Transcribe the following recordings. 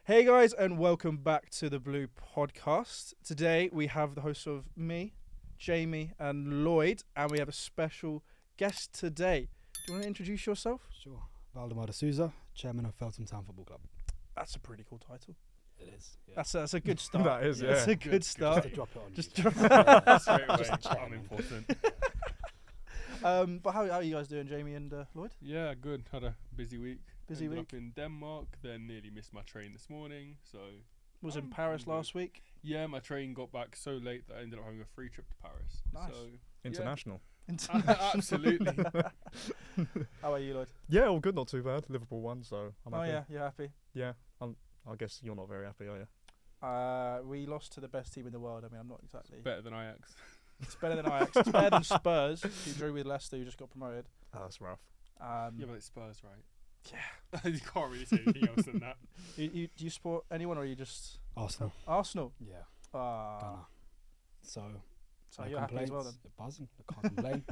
Hey guys, and welcome back to the Blue Podcast. Today we have the hosts of me, Jamie, and Lloyd, and we have a special guest today. Do you want to introduce yourself? Sure. Valdemar de Souza, chairman of Feltham Town Football Club. That's a pretty cool title. It is. Yeah. That's a good start. That is, yeah. That's a good start. Just to drop it on. Just you. drop Straight away, Just check, I'm man. important. But how are you guys doing, Jamie and Lloyd? Yeah, good. Had a busy week. Busy Ended week. up in Denmark, then nearly missed my train this morning. So Was in I'm Paris good. last week. yeah, my train got back so late that I ended up having a free trip to Paris. Nice. So International. absolutely. How are you, Lloyd? Yeah, all good, not too bad. Liverpool won, so I'm Oh happy. yeah, you're happy. Yeah, I guess you're not very happy, are you? We lost to the best team in the world. I mean, I'm not exactly. Better than Ajax. It's better than Ajax. It's better than Spurs, who drew with Leicester, who just got promoted. Oh, that's rough. Yeah, but it's Spurs, right? Yeah. You can't really say anything else than that. Do you support anyone, or are you just Arsenal. Arsenal? Yeah. Ah, Ghana. So no you're happy as well then? complaints. Buzzing. I can't complain.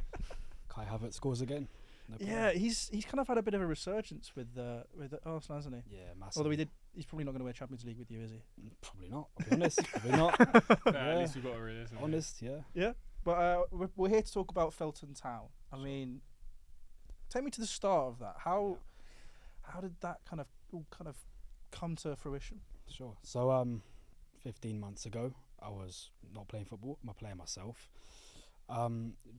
Kai Havertz scores again. No Yeah, problem. he's kind of had a bit of a resurgence with Arsenal, hasn't he? Yeah, massive. Although he's probably not going to win Champions League with you, is he? Probably not. I'll be honest. Probably not. At Yeah. least we got a realism. Honest. Yeah. But we're here to talk about Felton Town. I mean, take me to the start of that. How did that kind of all come to fruition? Sure. So 15 months ago, I was not playing football. I'm playing myself.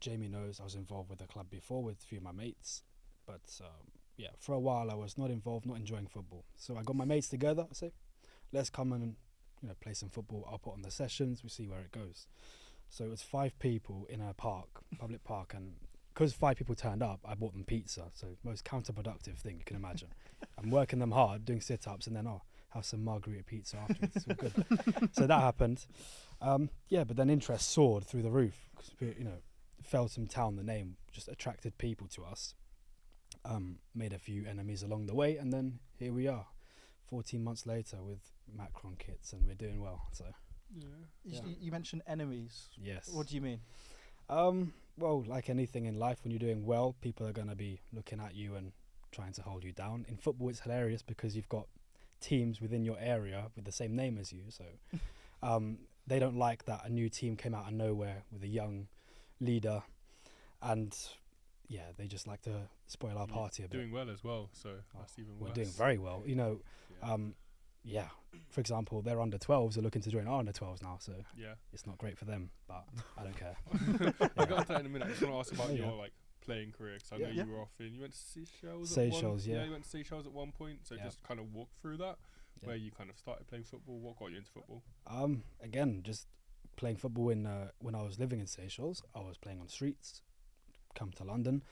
Jamie knows I was involved with the club before with a few of my mates, but yeah, for a while I was not involved, not enjoying football. So I got my mates together. I say, let's come and play some football. I'll put on the sessions. We see where it goes. So it was 5 people in a park, public park, and because 5 people turned up, I bought them pizza. So most counterproductive thing you can imagine. I'm working them hard, doing sit-ups, and then have some margarita pizza afterwards. It's all good. So that happened. But then interest soared through the roof. 'Cause, Feltham Town, the name, just attracted people to us. Made a few enemies along the way, and then here we are, 14 months later with Macron kits, and we're doing well. So Yeah. You mentioned enemies. yes. What do you mean? Well, like anything in life, when you're doing well, people are going to be looking at you and trying to hold you down. In football, it's hilarious because you've got teams within your area with the same name as you. So they don't like that a new team came out of nowhere with a young leader. And, yeah, they just like to spoil our party a bit. Doing well as well, so that's even worse. We're doing very well. Yeah. For example, their under-12s are looking to join our under-12s now. So Yeah. it's not great for them, but I don't care. I'll go into that in a minute. I just want to ask about Yeah. your playing career, because I know Yeah. you were off in. You went to Seychelles. Seychelles, yeah. You went to Seychelles at one point. So Yeah. just kind of walk through that, Yeah. where you kind of started playing football. What got you into football? Again, just playing football when I was living in Seychelles. I was playing on streets. Come to London,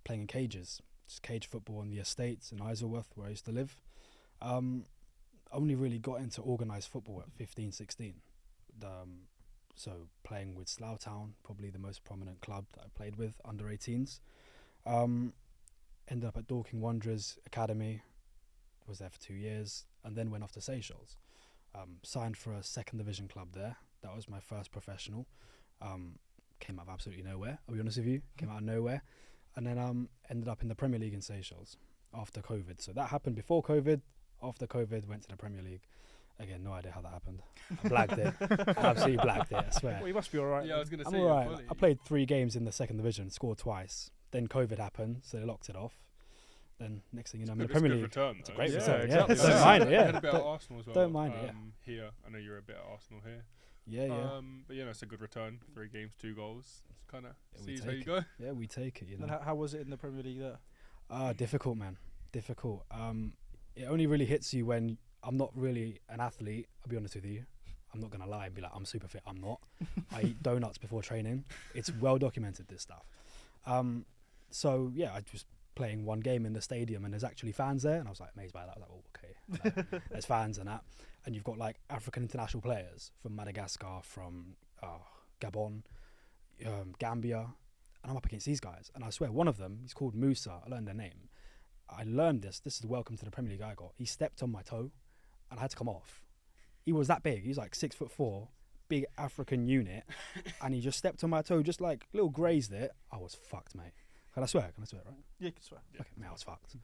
playing in cages. Just cage football on the estates in Isleworth, where I used to live. Only really got into organised football at 15, 16. So playing with Slough Town, probably the most prominent club that I played with, under 18s. Ended up at Dorking Wanderers Academy, was there for 2 years, and then went off to Seychelles. Signed for a second division club there. That was my first professional. Came out of absolutely nowhere, I'll be honest with you. Came out of nowhere. And then ended up in the Premier League in Seychelles after COVID. So that happened before COVID. After COVID, went to the Premier League. Again, no idea how that happened. I blagged it. I absolutely blagged it, I swear. Well, you must be all right. Yeah, I was going to I'm say. alright. you're fully- I played 3 games in the second division, scored twice. Then COVID happened, so they locked it off. Then next thing you know, I'm in the It's a Premier good League. return, It's a though. great Yeah, return. exactly. Yeah, don't mind it. I Yeah, heard a bit at Arsenal as well. don't mind it, yeah. Here, I know you're a bit at Arsenal here. yeah. But it's a good return. 3 games, 2 goals. It's kind of Yeah, we sees how you take go. Yeah, we take it. You And know. how was it in the Premier League there? Difficult, man. Difficult. It only really hits you when I'm not really an athlete. I'll be honest with you. I'm not gonna lie and be like, I'm super fit. I'm not. I eat donuts before training. It's well documented, this stuff. So yeah, I was playing 1 game in the stadium and there's actually fans there, and I was like amazed by that. I was like, oh, okay. Like, there's fans and that, and you've got like African international players from Madagascar, from Gabon, Gambia, and I'm up against these guys. And I swear, one of them, he's called Musa. I learned their name. I learned this. This is the welcome to the Premier League I got. He stepped on my toe, and I had to come off. He was that big. He's like 6'4", big African unit, and he just stepped on my toe, just like little grazed it. I was fucked, mate. Can I swear? Can I swear, right? Yeah, you can swear. Okay, man, I was fucked.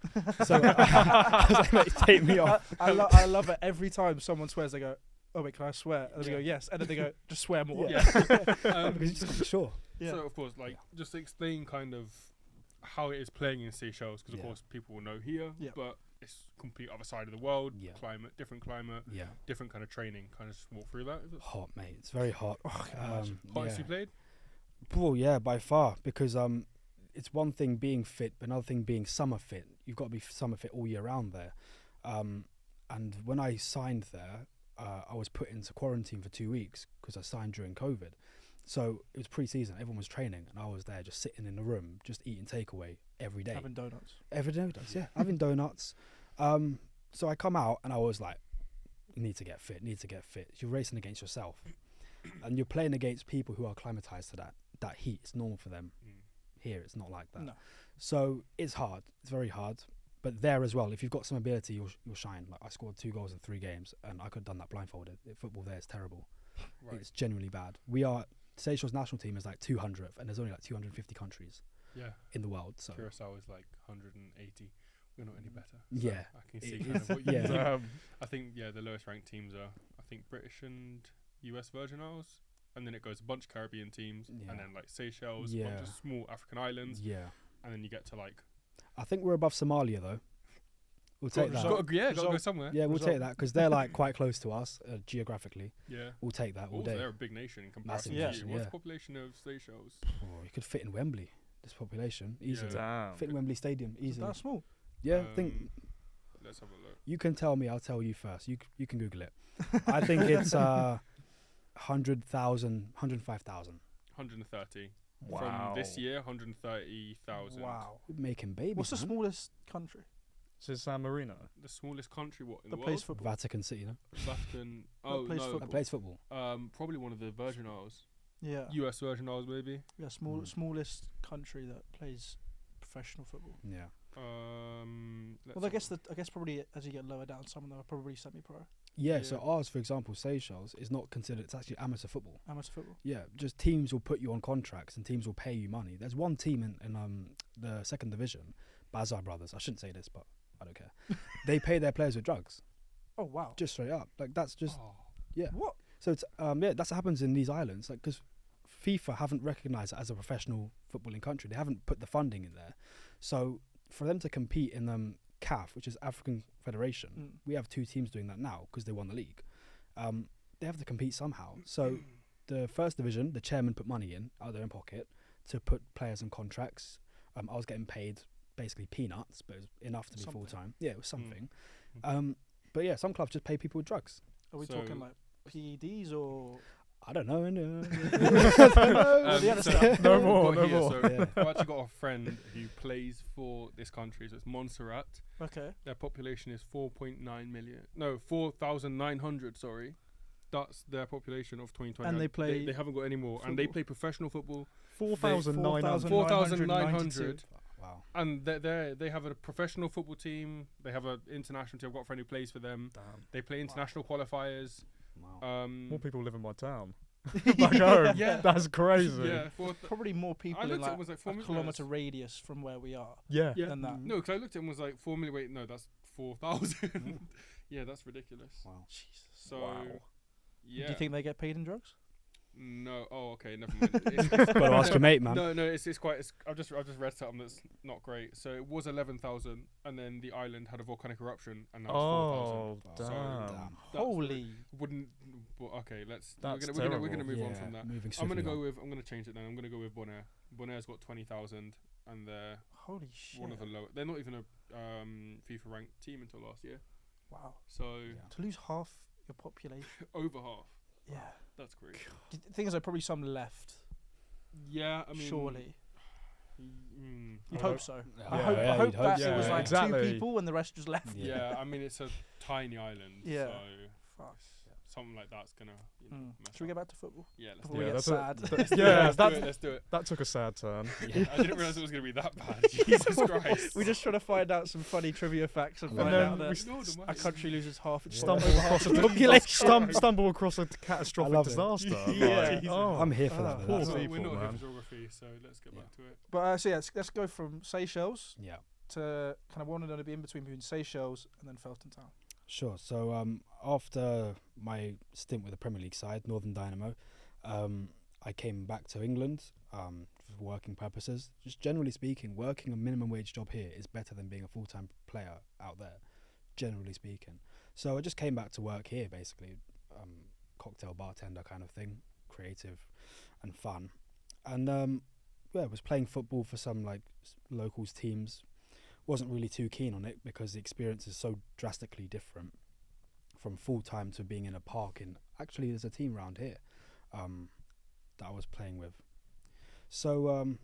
So I was like, mate, take me off. I love it. Every time someone swears, they go, "Oh wait, can I swear?" And they go, "Yes," and then they go, "Just swear more." Yeah. Because you just got to be sure. Yeah. So of course, like, just explain kind of how it is playing in Seychelles, because of course people will know here, Yeah. but it's complete other side of the world. Yeah. Different climate, Yeah. different kind of training. Kind of just walk through that. Is it? Hot, mate. It's very hot. Oh, I can imagine. Hottest yeah. you played? Well, yeah, by far, because it's one thing being fit, but another thing being summer fit. You've got to be summer fit all year round there. And when I signed there, I was put into quarantine for 2 weeks because I signed during COVID. So it was pre-season, everyone was training, and I was there just sitting in the room, just eating takeaway every day. Having donuts. Every day, yeah, having donuts. So I come out and I was like, need to get fit. You're racing against yourself. And you're playing against people who are acclimatized to that heat. It's normal for them. Here, it's not like that. No. So it's hard. It's very hard. But there as well, if you've got some ability, you'll shine. Like I scored 2 goals in 3 games, and I could have done that blindfolded. Football there is terrible. Right. It's genuinely bad. Seychelles national team is like 200th, and there's only like 250 countries Yeah. in the world. So Curacao is like 180. We're not any better. Yeah. I can see It kind is, of what you yeah. do. I think the lowest ranked teams are British and US Virgin Isles, and then it goes a bunch of Caribbean teams, Yeah. and then like Seychelles, a Yeah. bunch of small African islands, yeah, and then you get to like I think we're above Somalia though. We'll take that. result. gotta go Result. somewhere. Yeah, we'll Result. take that because they're like quite close to us geographically. Yeah. We'll take that all Also, day. they're a big nation in comparison Massive to nation, you. What's yeah. the population of Seychelles? Oh, you could fit in Wembley. This population easily. Damn. Fit in Wembley Stadium Is easily. that small? Yeah, I think Let's have a look. you can tell me. I'll tell you first. You can Google it. I think it's 100,000, 105,000. 130. Wow. From this year, 130,000. Wow. We're making babies. What's the man. smallest country This is San Marino. The smallest country in that the plays world? football? Vatican City, no? Vatican. That Oh plays no. football. That plays football. Probably one of the Virgin Isles. Yeah. US Virgin Isles, maybe. Yeah, smallest country that plays professional football. Yeah. Well, I guess probably as you get lower down, some of them are probably semi-pro, Yeah. So Yeah. ours, for example, Seychelles is not considered. It's actually amateur football. amateur football. Yeah, just teams will put you on contracts and teams will pay you money. There's one team in the second division, Bazar Brothers. I shouldn't say this, but I don't care. They pay their players with drugs, Oh wow. just straight up. Like that's just yeah. What? So it's yeah, that's what happens in these islands. Like because FIFA haven't recognised it as a professional footballing country. They haven't put the funding in there. So for them to compete in CAF, which is African Federation, we have 2 teams doing that now because they won the league. They have to compete somehow. So the first division, the chairman put money in out of their own pocket to put players on contracts. I was getting paid basically peanuts, but it was enough to be Something. full time. Yeah, it was something. Mm. But yeah, some clubs just pay people with drugs. Are we So- talking like PEDs or? I don't know. The other so stuff. No we've more, got no here, more. So Yeah. I've actually got a friend who plays for this country. So it's Montserrat. Okay. Their population is 4.9 million. No, 4,900. Sorry, that's their population of 2020. And they play They haven't got any more, and they football? play professional football. 4,900. 4,900. Wow. And they have a professional football team. They have an international team. I've got a friend who plays for them. Damn. They play international qualifiers. Wow. More people live in my town. Back home. Yeah. That's crazy. Yeah, Probably more people in looked at it, like it was like 4 a million. kilometre radius from where we are. Yeah. Yeah. than that. No, because I looked at it and was like 4 million. Wait, no, that's 4,000. Yeah, that's ridiculous. Wow. Jesus. So, Wow. yeah. Do you think they get paid in drugs? No. Oh, okay. Never mind. Gotta ask your mate, man. No, it's quite. I've just read something that's not great. So it was 11,000, and then the island had a volcanic eruption, and now Oh, it's 4,000. damn. Damn. That's Holy. Wouldn't. Well, okay, let's. That's we're gonna terrible. move on Yeah, from that. moving I'm gonna swiftly go on. with. I'm gonna change it then. I'm gonna go with Bonaire. Bonaire's got 20,000, and they're Holy shit. one of the low. They're not even a FIFA ranked team until last year. Wow. So Yeah. To lose half your population. over half. Yeah. That's crazy. The thing is, there are probably some left. Yeah, I mean. Surely. You'd I hope hope- so. Yeah, I hope, yeah, I hope you'd hope that so. it was Yeah, like exactly. 2 people and the rest just left. Yeah. Yeah, I mean it's a tiny island. Yeah. So Fuck. Something like that's gonna. Mess Should we up. get back to football? Yeah, let's Before do we it. get sad. Let's do it. That took a sad turn. Yeah. I didn't realise it was gonna be that bad. Jesus Christ. We're just trying to find out some funny trivia facts and And find then out we that our country loses half its Stumble over across half its a population. stumble across a I catastrophic love it. disaster. Yeah. Like, oh, I'm here for that. poor That's people, we're not here man. for geography, so let's get back to it. But so yeah, let's go from Seychelles Yeah. to kind of wanted to be in between Seychelles and then Felton Town. Sure. So after my stint with the Premier League side, Northern Dynamo, I came back to England for working purposes. Just generally speaking, working a minimum wage job here is better than being a full-time player out there, generally speaking. So I just came back to work here, basically, cocktail bartender kind of thing, creative and fun. And was playing football for some locals teams. Wasn't really too keen on it because the experience is so drastically different from full time to being in a park. Actually, there's a team around here that I was playing with. So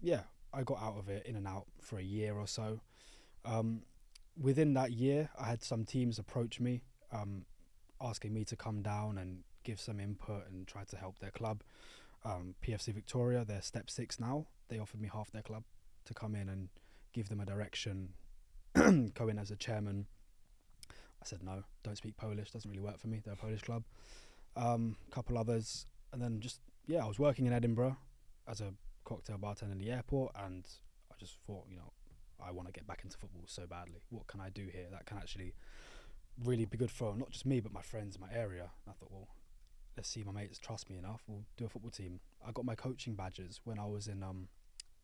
I got out of it, in and out for a year or so. Within that year, I had some teams approach me, asking me to come down and give some input and try to help their club. PFC Victoria, they're step 6 now. They offered me half their club to come in and give them a direction. Go in as a chairman. I said no, don't speak Polish, doesn't really work for me. They're a Polish club. Couple others, and then I was working in Edinburgh as a cocktail bartender in the airport, and I just thought, I want to get back into football so badly. What can I do here that can actually really be good for not just me but my friends, my area? And I thought, well, let's see, my mates trust me enough, we'll do a football team. I got my coaching badges when I was in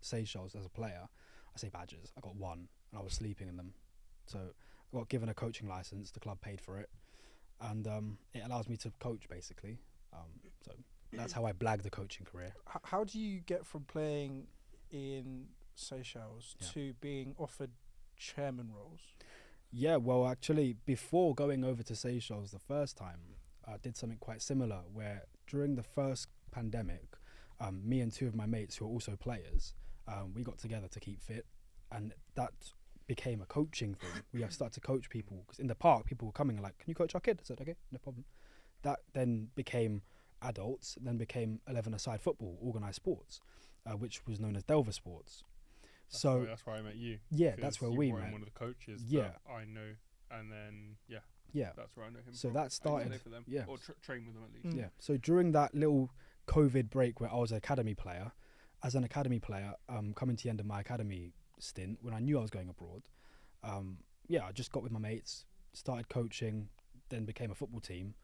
Seychelles as a player. I say badges, I got one, and I was sleeping in them. So I got given a coaching license, the club paid for it, and it allows me to coach basically. So that's how I blagged the coaching career. How do you get from playing in Seychelles to being offered chairman roles? Yeah, well, actually, before going over to Seychelles the first time, I did something quite similar where during the first pandemic, me and 2 of my mates who are also players, we got together to keep fit, and that became a coaching thing. We have started to coach people, because in the park, people were coming and like, can you coach our kid? I said, okay, no problem. That then became adults, then became 11-a-side football, organised sports, which was known as Delver Sports. That's where I met you. Yeah, that's where we met. One of the coaches Yeah. that I know, and then Yeah. that's where I know him. So from. that I used to started- play for them, yeah. or train with them at least. Yeah. So during that little COVID break where I was an academy player, coming to the end of my academy stint, when I knew I was going abroad, I just got with my mates, started coaching, then became a football team,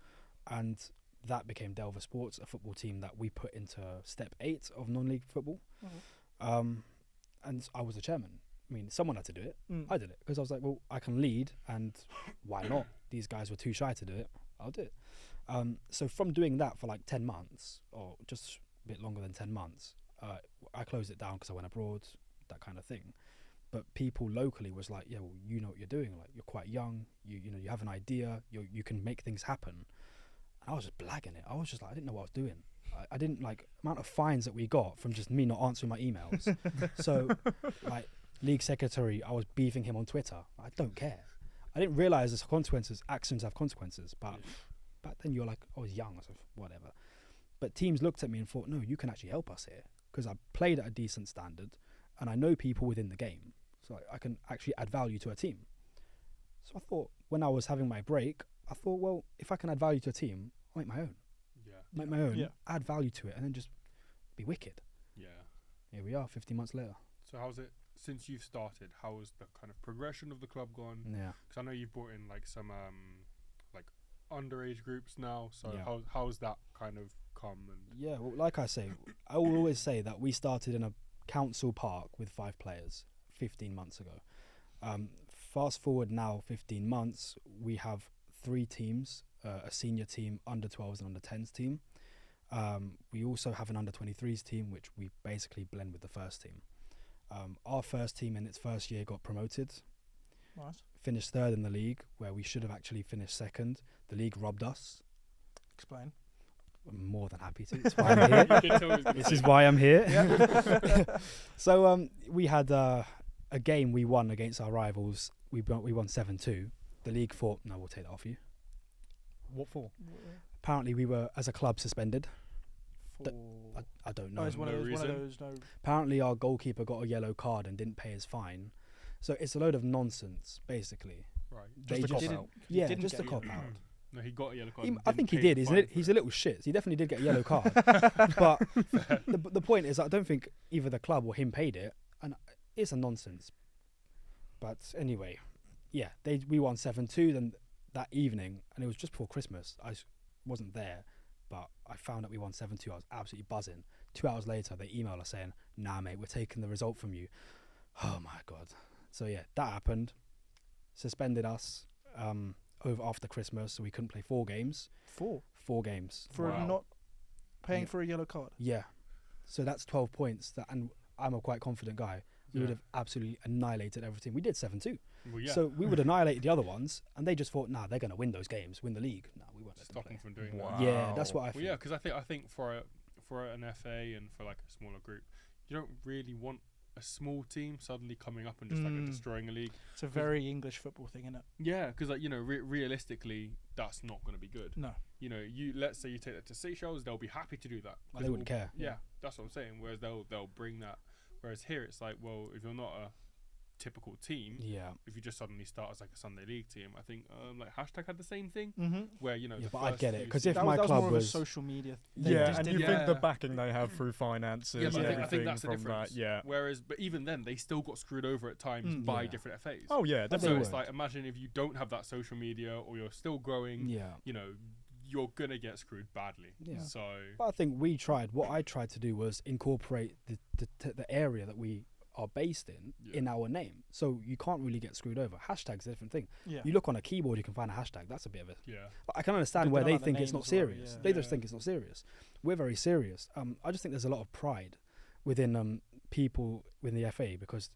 and that became Delver Sports, a football team that we put into step 8 of non-league football. And I was the chairman. I mean, someone had to do it. I did it because I was like, well, I can lead, and why not? These guys were too shy to do it. I'll do it. So from doing that for 10 months, or just a bit longer than 10 months, I closed it down because I went abroad, that kind of thing. But people locally was like, yeah, well, you know what you're doing. Like, you're quite young. You have an idea. You can make things happen. And I was just blagging it. I was just like, I didn't know what I was doing. I didn't amount of fines that we got from just me not answering my emails. So league secretary, I was beefing him on Twitter. I don't care. I didn't realise there's consequences. Actions have consequences. But back then I was young. I was whatever. But teams looked at me and thought, no, you can actually help us here, because I played at a decent standard and I know people within the game. So I can actually add value to a team. So I thought, when I was having my break, I thought, well, if I can add value to a team, I'll make my own. Make my own, add value to it, and then just be wicked. Yeah. Here we are, 15 months later. So how's it, since you've started, how has the kind of progression of the club gone? Yeah. Because I know you've brought in some underage groups now. So Yeah. how's that kind of come? And Yeah, well, like I say, I will always say that we started in a council park with 5 players 15 months ago. Fast forward now 15 months, we have 3 teams, a senior team, under 12s and under 10s team. We also have an under 23s team, which we basically blend with the first team. Our first team in its first year got promoted. Nice. Finished 3rd in the league, where we should have actually finished 2nd. The league robbed us. Explain. I'm more than happy to. It's why I'm here. This is why I'm here. So we had a game we won against our rivals. We won 7-2. The league thought, no, we'll take that off you. What for? Apparently, we were as a club suspended. For I don't no, know. it's one No of reason. those. No, Apparently, our goalkeeper got a yellow card and didn't pay his fine. So it's a load of nonsense, basically. Right. They Just a just- cop-out. he Yeah, didn't just a get cop it. out. No, he got a yellow card. He, and I didn't think he pay did. the He's, fine for he's it. a little shit. He definitely did get a yellow card. But the point is, I don't think either the club or him paid it, and it's a nonsense. But anyway, yeah, we won 7-2 then that evening, and it was just before Christmas. Wasn't there, but I found out we won 7-2. I was absolutely buzzing. 2 hours later, they emailed us saying, "Nah, mate, we're taking the result from you." Oh my god! So yeah, that happened. Suspended us over after Christmas, so we couldn't play 4 games. 4 4 games. for Wow. not paying Yeah. for a yellow card. Yeah. So that's 12 points. And I'm a quite confident guy. We would Yeah. have absolutely annihilated everything. We did 7-2. Well, yeah. So we would annihilate the other ones, and they just thought, nah, they're going to win those games, win the league. No, we weren't let them stop play. him from doing Wow. that. Yeah, that's what I Well, think. yeah, because I think for an FA and for like a smaller group, you don't really want a small team suddenly coming up and just like destroying a league. It's a very English football thing, isn't it? Yeah, because like realistically, that's not going to be good. No. Let's say you take that to Seychelles, they'll be happy to do that. Well, they wouldn't care. Yeah, that's what I'm saying. Whereas they'll bring that. Whereas here it's like, well, if you're not a typical team, Yeah. if you just suddenly start as like a Sunday League team, I think like hashtag had the same thing Mm-hmm. where Yeah, the but I first get it, few 'cause if That my was, that was club more of a was- social media. They Yeah, just and didn't- you think the Yeah. backing they have through finances Yeah, but and I think everything that's the from difference. that. Yeah. Whereas, but even then, they still got screwed over at times Mm. by Yeah. different FAs. Oh yeah, But So they definitely. it's would. like, imagine if you don't have that social media or you're still growing, Yeah. you're gonna get screwed badly. Yeah. So But I think what I tried to do was incorporate the area that we are based in our name. So you can't really get screwed over. Hashtag's a different thing. Yeah. You look on a keyboard, you can find a hashtag. That's a bit of a... yeah, But I can understand But where they they don't like the think it's name not as well, serious. yeah. They just Yeah. think it's not serious. We're very serious. I just think there's a lot of pride within people within the FA because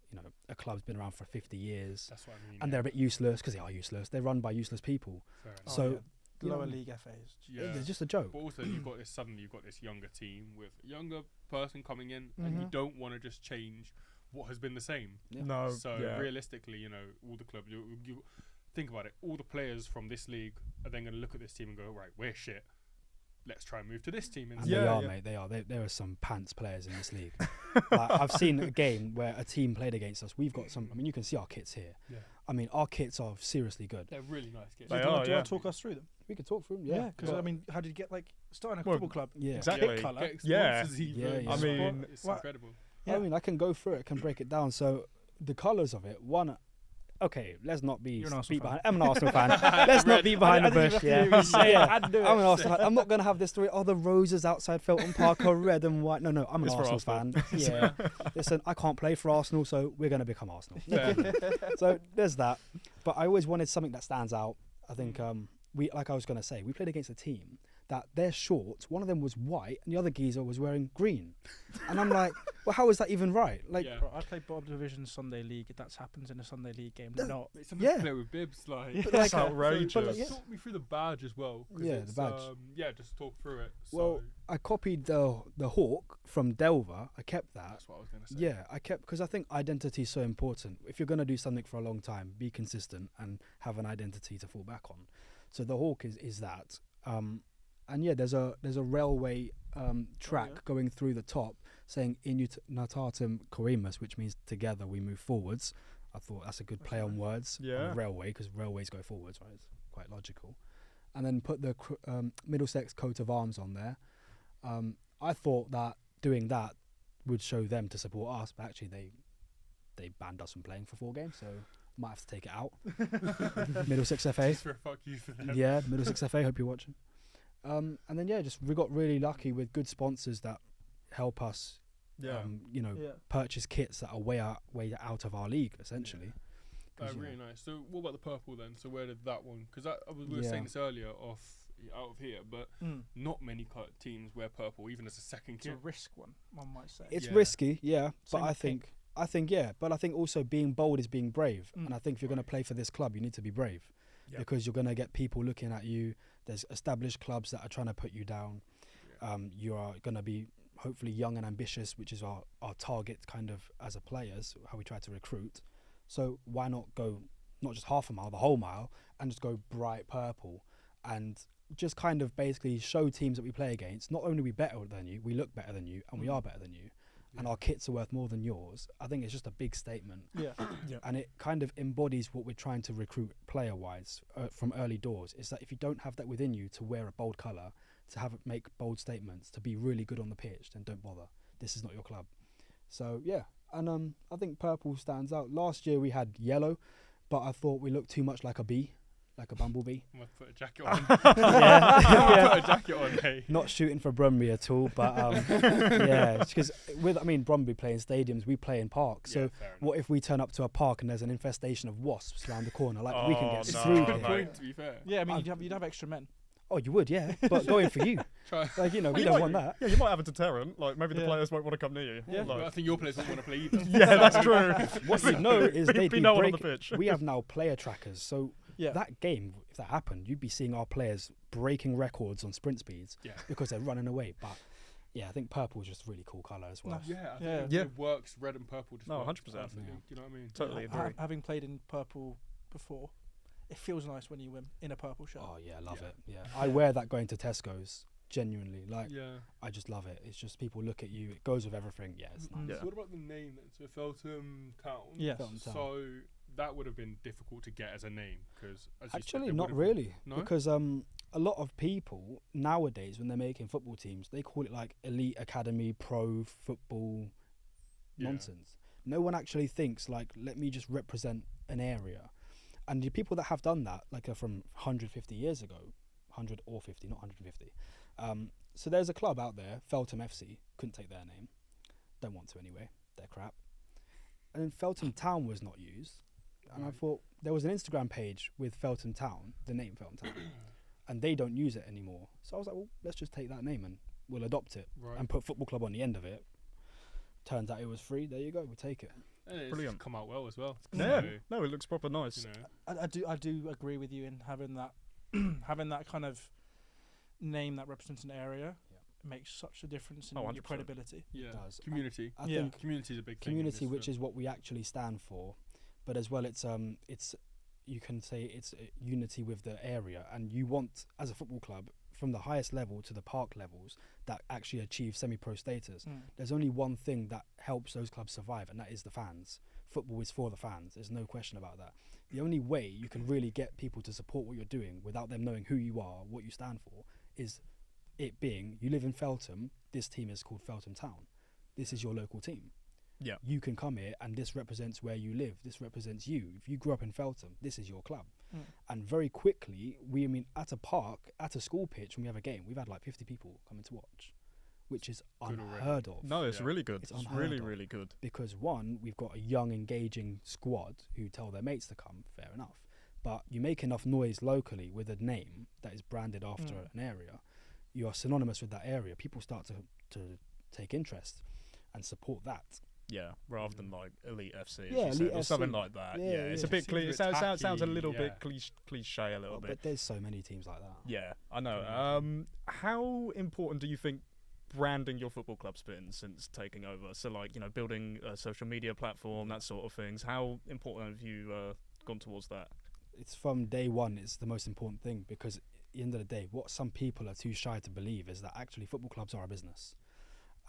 a club's been around for 50 years that's what I mean. and they're a bit useless because they are useless. They're run by useless people. Fair enough. Oh, So, yeah. you Lower know, league FAs. Yeah. It's just a joke. But also, you've got this younger team with a younger person coming in, and you Mhm. don't want to just change what has been the same. Yeah. No. So yeah. realistically, all the clubs, you think about it, all the players from this league are then going to look at this team and go, right, we're shit. Let's try and move to this team And instead. they Yeah, are, yeah. mate. They are. There are some pants players in this league. I've seen a game where a team played against us. We've got some. I mean, you can see our kits here. Yeah. I mean, our kits are seriously good. They're really nice kids. They do you are, want, do you want yeah. to talk us through them? We could talk through them. Yeah, Yeah. because I mean, how did you get starting a Well, football club? Yeah. Exactly. Kit colour. Get Yeah. sponsors even. Yeah, yeah. I mean- it's What- incredible. Yeah. I mean, I can go through it. I can break it down. So the colours of it. One. Okay, let's not be You're an Arsenal beat fan. behind. I'm an Arsenal fan. Let's not be behind the bush. Yeah. I'm an Arsenal fan. I'm not going to have this story. Oh, the roses outside Felton Park are red and white. No, I'm an It's for Arsenal fan. Yeah. Listen, I can't play for Arsenal, so we're going to become Arsenal. So there's that. But I always wanted something that stands out. I think like I was going to say, we played against a team that their shorts, one of them was white and the other geezer was wearing green. And I'm like, well, how is that even right? Like, Yeah. Bro, I played bottom division Sunday league. If that happens in a Sunday league game, not. It's something Yeah. to play with bibs, like. Yeah. That's like, outrageous. but like, yeah. Talk me through the badge as well. 'cause Yeah, the it's, badge. Yeah, just talk through it. well, I copied the hawk from Delver. I kept that. that's what I was going to say. Yeah, I kept because I think identity is so important. If you're going to do something for a long time, be consistent and have an identity to fall back on. So the hawk is that. And yeah, there's a railway track yeah. going through the top saying "Inunitatum Coemus," which means together we move forwards. I thought that's a good play on words. Yeah. On railway, because railways go forwards, right? It's quite logical. And then put the Middlesex coat of arms on there. I thought that doing that would show them to support us, but actually they banned us from playing for 4 games, so might have to take it out. Middlesex FA. Just for a fuck you for them. Yeah, Middlesex FA, hope you're watching. And then we got really lucky with good sponsors that help us Yeah. Yeah. purchase kits that are way out of our league, essentially. 'Cause, Really nice. So what about the purple then? So where did that one? Because we were Yeah. saying this earlier out of here, but Mm. not many teams wear purple, even as a second It's a kit. risk one, one might say. It's Yeah. risky, yeah, Same but with pink. I think but I think also being bold is being brave, Mm. and I think if you're going to play for this club, you need to be brave, Yep. because you're going to get people looking at you. There's established clubs that are trying to put you down. You are going to be hopefully young and ambitious, which is our target kind of as a players, how we try to recruit. So why not go not just half a mile, the whole mile, and just go bright purple? And just kind of basically show teams that we play against, not only are we better than you, we look better than you, and we are better than you, and our kits are worth more than yours. I think it's just a big statement. Yeah. And it kind of embodies what we're trying to recruit player-wise from early doors, is that if you don't have that within you to wear a bold colour, to make bold statements, to be really good on the pitch, then don't bother. This is not your club. So, yeah. And I think purple stands out. Last year we had yellow, but I thought we looked too much like a bee, like a bumblebee. I'm gonna put a jacket on. Yeah. Put a jacket on, hey. Not shooting for Brumby at all, but yeah, because Brumby play in stadiums, we play in parks. So what if we turn up to a park and there's an infestation of wasps around the corner? Like we can get through. Good point, to be fair. Yeah, I mean, you'd have extra men. Oh, you would, yeah, but going for you. Like, we don't want that. Yeah, you might have a deterrent. Like maybe the players won't want to come near you. Yeah. Well, I think your players don't want to play either. Yeah, that's true. What you know is they'd be no one on the breaking. pitch. We have now player trackers, so Yeah. that game, if that happened, you'd be seeing our players breaking records on sprint speeds because they're running away. But yeah, I think purple is just a really cool colour as well. Yeah, I think Yeah. it works. Red and purple just No, works 100%. perfectly. Yeah. Do you know what I mean? Totally agree. Having played in purple before, it feels nice when you win in a purple shirt. Oh yeah, I love Yeah. it. Yeah, I wear that going to Tesco's. Genuinely, like Yeah. I just love it. It's just people look at you. It goes with everything. Yeah, it's nice. Mhm. Yeah. So what about the name then? So Feltham Town. Yes. Feltham Town. So that would have been difficult to get as a name because Actually, not really, because a lot of people nowadays when they're making football teams, they call it like elite academy, pro football nonsense. No one actually thinks like, let me just represent an area. And the people that have done that, like, are from 150 years ago, 100 or 50, not 150. So there's a club out there, Feltham FC. Couldn't take their name. Don't want to anyway. They're crap. And then Feltham Town was not used. And I thought there was an Instagram page with Feltham Town, the name Feltham Town, and they don't use it anymore. So I was like, well, let's just take that name and we'll adopt it and put football club on the end of it. Turns out it was free. There you go. We'll take it. And it's Brilliant. come out well as well. Yeah. So, No, it looks proper nice. you know. I do agree with you in having that having that kind of name that represents an area. Makes such a difference in your 100%. credibility. Yeah. does. Community. I Yeah. think Community is a big thing. in community, this, which is what we actually stand for, but as well, it's you can say it's unity with the area, and you want, as a football club, from the highest level to the park levels that actually achieve semi-pro status. There's only one thing that helps those clubs survive, and that is the fans. Football is for the fans. There's no question about that. The only way you can really get people to support what you're doing without them knowing who you are, what you stand for, is it being, you live in Feltham, this team is called Feltham Town. This is your local team. Yeah. You can come here and this represents where you live. This represents you. If you grew up in Feltham, this is your club. And very quickly, at a park, at a school pitch, when we have a game, we've had like 50 people coming to watch, which is Good already. unheard of. No, it's Yeah. really good. It's It's unheard really, of. really good. Because one, we've got a young, engaging squad who tell their mates to come, fair enough. But you make enough noise locally with a name that is branded after an area, you are synonymous with that area. People start to take interest and support that. Yeah, rather than like Elite FC, as Yeah, you said, Elite or something FC. like that. Yeah, Yeah, it's a yeah. bit Seems a bit sounds a tacky, little yeah. bit cliche a little Oh, bit. but there's so many teams like that. Yeah, I know. How important do you think branding your football club's been since taking over? So, like, you know, building a social media platform, that sort of things. How important have you gone towards that? It's from day one, it's the most important thing, because at the end of the day, what some people are too shy to believe is that actually football clubs are a business.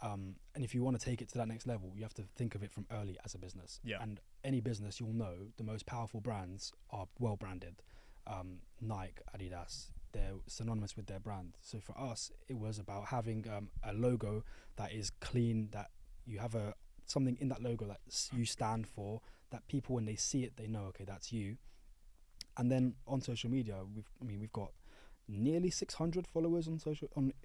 And if you want to take it to that next level, you have to think of it from early as a business. Yeah. And any business, you'll know the most powerful brands are well branded. Nike, Adidas, they're synonymous with their brand. So for us, it was about having a logo that is clean, that you have something in that logo that you stand for, that people, when they see it, they know, okay, that's you. And then on social media, we've got nearly 600 followers on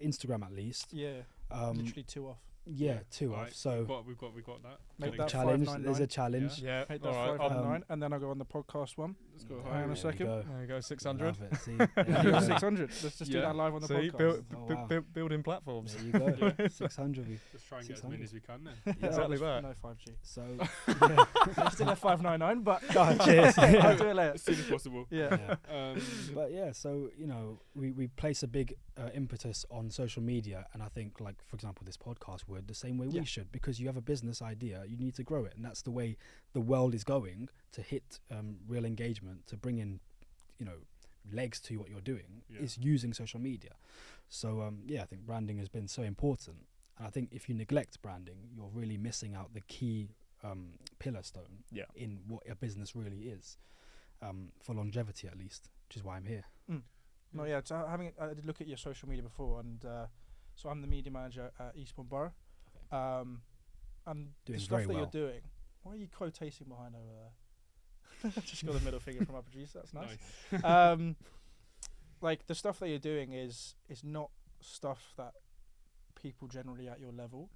Instagram at least. Yeah, literally 2 off. Yeah, 2 off. Right, So we've got that. Make big that challenge. 599. There's a challenge. Yeah, Make that all right. 599, and then I'll go on the podcast one. Let's go. Hang on a There second. you go. There you go, 600. Love it. See, Yeah, there, 600. Let's just do Yeah. that live on the See, podcast. Oh, wow. building platforms. you go. 600. Let's try and get as many 600. as we can then. Yeah. Exactly that. No 5G. So, Let's do that 599, but God, cheers. I'll do it later. As soon as possible. Yeah. Yeah. But yeah, so we place a big impetus on social media, and I think, like, for example, this podcast would the same way Yeah. we should, because you have a business idea, you need to grow it, and that's the way the world is going, to hit real engagement, to bring in legs to what you're doing Yeah. is using social media. So I think branding has been so important, and I think if you neglect branding, you're really missing out the key pillar stone Yeah. in what a business really is, for longevity at least, which is why I'm here. No, yeah. So I did look at your social media before, and so I'm the media manager at Eastbourne Borough. And the Doing stuff very that well. you're doing. What are you quotating behind over there? Just got a middle finger from our producer. That's nice. Like the stuff that you're doing is not stuff that people generally at your level,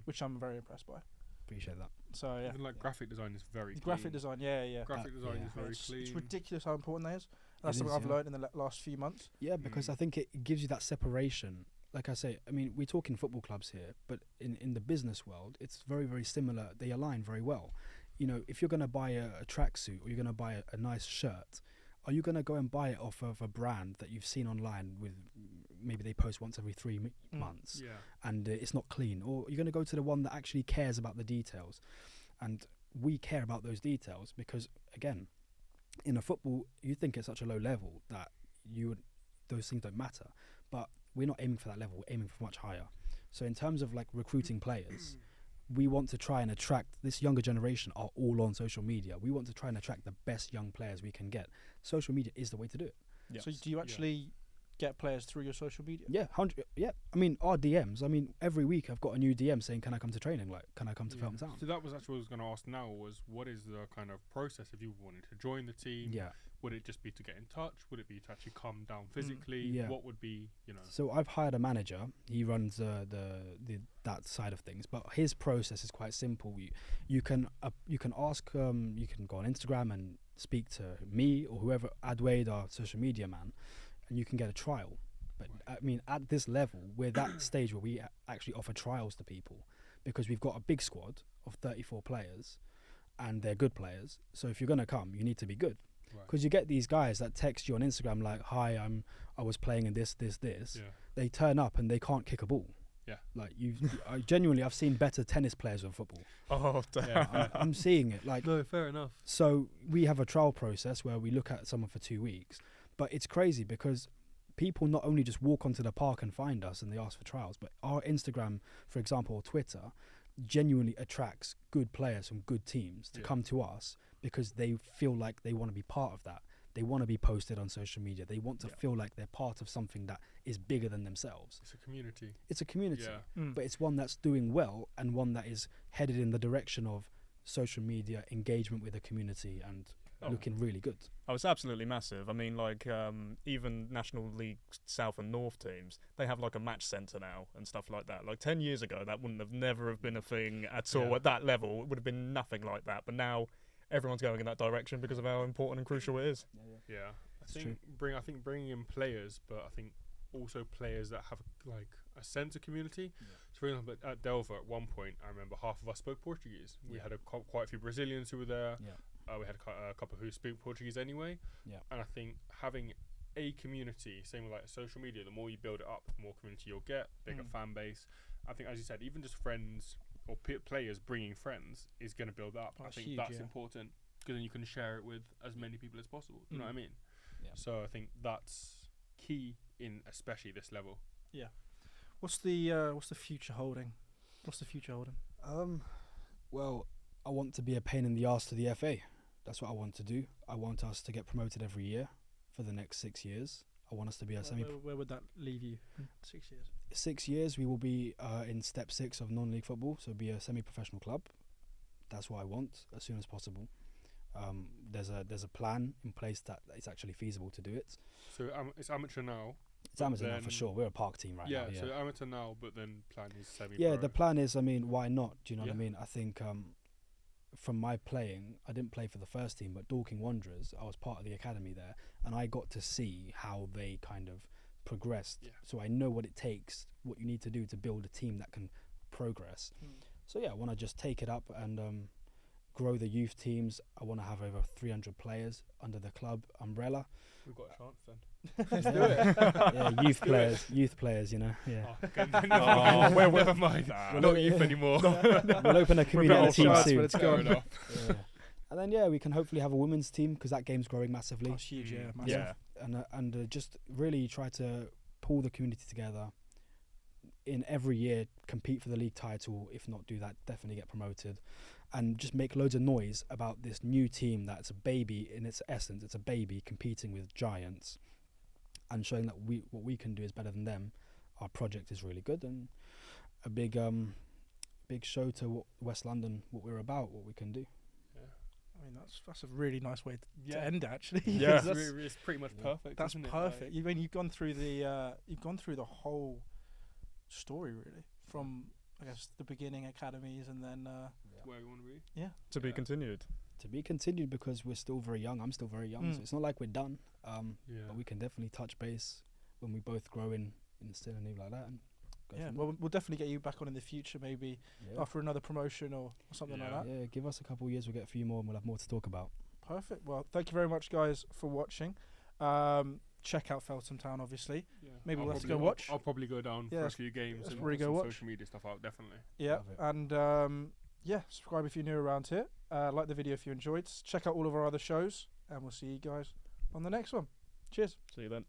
which I'm very impressed by. Appreciate that. So yeah, Even like graphic design is very clean. graphic design, yeah. Graphic design yeah. is very It's clean. ridiculous how important that is. And that's It something is, I've yeah. learned in the last few months. Yeah, because I think it gives you that separation. Like I say, I mean, we're talking football clubs here, but in the business world, it's very, very similar. They align very well. You know, if you're going to buy a tracksuit or you're going to buy a nice shirt, are you going to go and buy it off of a brand that you've seen online with maybe they post once every 3 months Yeah. and it's not clean? Or you're going to go to the one that actually cares about the details? And we care about those details because, again, in a football, you think it's such a low level that those things don't matter. But we're not aiming for that level, we're aiming for much higher. So in terms of like recruiting players, we want to try and attract this younger generation are all on social media. We want to try and attract the best young players we can get. Social media is the way to do it. Yeah. So do you actually get players through your social media? Yeah, 100. Yeah, I mean our DMs. I mean every week I've got a new DM saying, "Can I come to training? Like, can I come to Feltham Town?" So that was actually what I was going to ask now was what is the kind of process if you wanted to join the team? Yeah. Would it just be to get in touch? Would it be to actually come down physically? Yeah. What would be, So I've hired a manager. He runs that side of things, but his process is quite simple. You can ask. You can go on Instagram and speak to me or whoever, Adwade, our social media man, and you can get a trial. But I mean, at this level, we're that stage where we actually offer trials to people because we've got a big squad of 34 players, and they're good players. So if you're gonna come, you need to be good. Because you get these guys that text you on Instagram like, "Hi, I was playing in this." Yeah. They turn up and they can't kick a ball. Yeah. Like genuinely, I've seen better tennis players than football. Oh, damn. Yeah, I'm seeing it. Like, No, fair enough. so we have a trial process where we look at someone for 2 weeks, but it's crazy because people not only just walk onto the park and find us and they ask for trials, but our Instagram, for example, or Twitter, genuinely attracts good players from good teams to come to us because they feel like they want to be part of that. They want to be posted on social media. They want to feel like they're part of something that is bigger than themselves. It's a community. It's a community, Yeah. Mm. but it's one that's doing well and one that is headed in the direction of social media engagement with the community and looking really good. Oh, it's absolutely massive. I mean, like, even National League South and North teams, they have like a match centre now and stuff like that. Like 10 years ago, that wouldn't have never have been a thing at all at that level. It would have been nothing like that. But now everyone's going in that direction because of how important and crucial it is. Yeah. It's I think bringing in players, but I think also players that have like a sense of community. So for example, at Delva at one point, I remember half of us spoke Portuguese. We had quite a few Brazilians who were there. We had a couple who speak Portuguese anyway. Yeah. And I think having a community, same with like social media, the more you build it up, the more community you'll get, bigger fan base. I think, as you said, even just friends or players bringing friends is going to build up. That's I think huge, that's yeah. important because then you can share it with as many people as possible. You know what I mean? Yeah. So I think that's key in especially this level. What's the future holding? What's the future holding? Well, I want to be a pain in the arse to the FA. That's what I want to do. I want us to get promoted every year for the next 6 years. I want us to be a Where would that leave you in 6 years? 6 years. We will be in step 6 of non-league football, so be a semi-professional club. That's what I want as soon as possible. There's a plan in place that it's actually feasible to do it. So it's amateur now. It's amateur now for then- sure. We're a park team right now. Yeah. So amateur now, but then plan is semi-pro. Yeah, the plan is, I mean, why not? Do you know what I Yeah. mean? I think from my playing, I didn't play for the first team, but Dorking Wanderers, I was part of the academy there, and I got to see how they kind of progressed. Yeah. So I know what it takes, what you need to do to build a team that can progress. So yeah, I want to just take it up and grow the youth teams. I want to have over 300 players under the club umbrella. We've got a chance then. Yeah, youth players, you know. Yeah. Oh, okay, never mind. Nah. We're not youth anymore. We'll open a We're community old team shots, soon. but it's Fair gone. enough. Yeah. And then yeah, we can hopefully have a women's team because that game's growing massively. That's huge, yeah, Mm. massive. Yeah. And just really try to pull the community together. In every year, compete for the league title. If not do that, definitely get promoted, and just make loads of noise about this new team that's a baby in its essence. It's a baby competing with giants, and showing that what we can do is better than them. Our project is really good, and a big show to West London, what we're about, what we can do. I mean, that's a really nice way to end it, actually. Yeah. It's pretty much perfect. That's isn't it? perfect. You've gone through the whole story, really, from I guess the beginning academies, and then Where we want to be. To be continued. To be continued because we're still very young. I'm still very young, so it's not like we're done. But we can definitely touch base when we both grow in still and like that. And go from well, we'll definitely get you back on in the future, maybe there. after another promotion or something like that. Yeah, give us a couple of years, we'll get a few more and we'll have more to talk about. Perfect. Well, thank you very much, guys, for watching. Check out Feltham Town, obviously. Yeah. Maybe we'll have to probably- go watch. I'll probably go down Yeah, for a few games let's and probably put go some watch. social media stuff out. Definitely. Yeah, Love it. and subscribe if you're new around here. Like the video if you enjoyed. Check out all of our other shows, and we'll see you guys on the next one. Cheers. See you then.